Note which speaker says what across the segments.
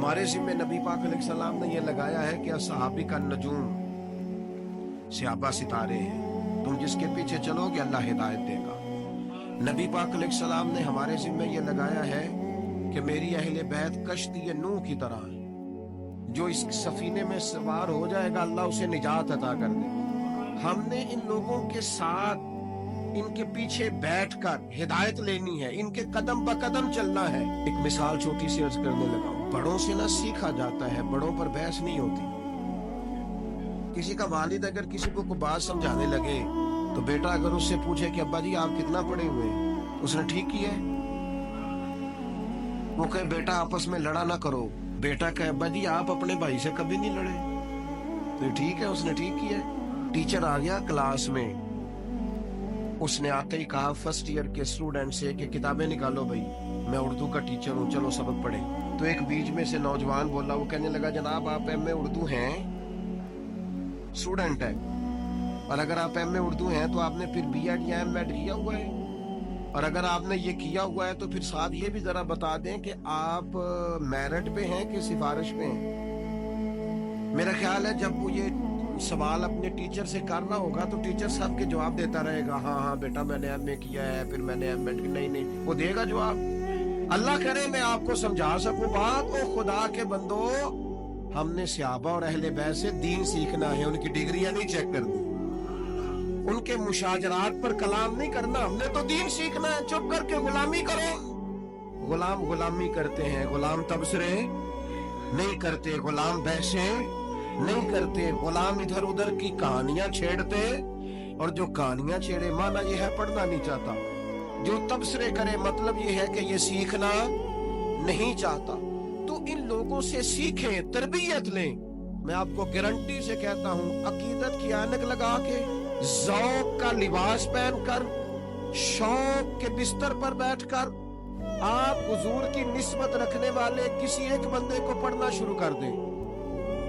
Speaker 1: हमारे ज़िम्मे नबी पाक अलैहिस्सलाम ने ये लगाया है कि असहाबी का नजूम, सहाबा सितारे हैं, तुम जिसके पीछे चलोगे अल्लाह हिदायत देगा। नबी पाक अलैहिस्सलाम ने हमारे ज़िम्मे ये लगाया है कि मेरी अहले बैत कश्ती नूह की तरह है, जो इस सफीने में सवार हो जाएगा अल्लाह उसे निजात अता कर दे। हमने इन लोगों के साथ इनके पीछे बैठकर हिदायत लेनी है, इनके कदम ब कदम चलना है। एक मिसाल छोटी सी अर्ज करने लगा, बड़ों से ना सीखा जाता है, बड़ों पर बहस नहीं होती। किसी का वालिद अगर किसी को बात समझाने लगे तो बेटा अगर उससे पूछे कि अब्बा जी आप कितना पढ़े हुए हैं, उसने ठीक किया है। वो कहे बेटा आपस में लड़ा ना करो, बेटा कहे अब्बा जी आप अपने भाई से कभी नहीं लड़े, तो ठीक है, उसने ठीक किया है। टीचर आ गया क्लास में, उसने आते ही कहा फर्स्ट ईयर के स्टूडेंट से कि किताबें निकालो भाई, मैं उर्दू का टीचर हूँ, चलो सबक पढ़े। तो एक बीच में से नौजवान बोला, वो कहने लगा जनाब आप एमए उर्दू हैं, स्टूडेंट है, और अगर आप एमए उर्दू हैं तो आपने फिर बीएड या एमएड किया हुआ है, और अगर आपने ये किया हुआ है तो फिर साथ ये भी जरा बता दें कि आप मेरिट पे हैं कि सिफारिश पे हैं। मेरा ख्याल है जब वो ये सवाल अपने टीचर से करना होगा तो टीचर सबके जवाब देता रहेगा, हाँ हाँ बेटा मैंने एमए किया है, फिर मैंने एमएड किया, नहीं, वो देगा जवाब। अल्लाह करे मैं आपको समझा सकूं बात। ओ खुदा के बंदो, हमने सहाबा और अहले बैत से दीन सीखना है, उनकी डिग्रियां नहीं चेक करनी, उनके मुशाजरात पर कलाम नहीं करना, हमने तो दीन सीखना है। चुप करके गुलामी करो। गुलाम गुलामी करते हैं, गुलाम तबसरे नहीं करते, गुलाम बहसे नहीं करते, गुलाम इधर उधर की कहानियां छेड़ते, और जो कहानियां छेड़े माना ये है पढ़ना नहीं चाहता, जो तबसरे करे मतलब ये है कि ये सीखना नहीं चाहता। तो इन लोगों से सीखें, तरबियत लें। मैं आपको गारंटी से कहता हूं, अकीदत की ऐनक लगा के, ज़ौक़ का लिबास पहनकर, शौक के बिस्तर पर बैठकर आप हुजूर की निस्बत रखने वाले किसी एक बंदे को पढ़ना शुरू कर दें,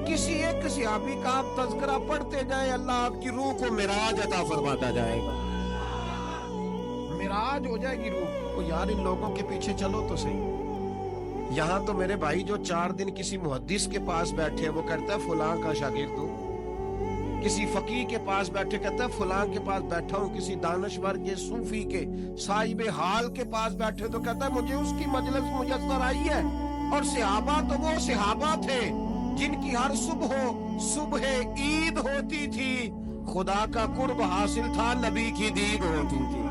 Speaker 1: किसी एक सहाबी का आप तज़किरा पढ़ते जाएं, अल्लाह आपकी रूह को मिराज अता फरमाता जाएगा, मिराज हो जाएगी रूह। तो यार इन लोगों के पीछे चलो तो सही। यहाँ तो मेरे भाई जो 4 दिन किसी मुहद्दिस के पास बैठे, वो कहता है फलां का शागिर्द हूँ, किसी फकीह के पास बैठे कहता है फलां के पास बैठा हूँ, किसी दानश्वर के सूफी के साहिब हाल के पास बैठे तो कहता है मुझे उसकी मजलिस मुयस्सर आई है। और सहाबा तो वो सहाबा थे जिनकी हर सुबह ईद होती थी, खुदा का कुर्ब हासिल था, नबी की दीद होती थी।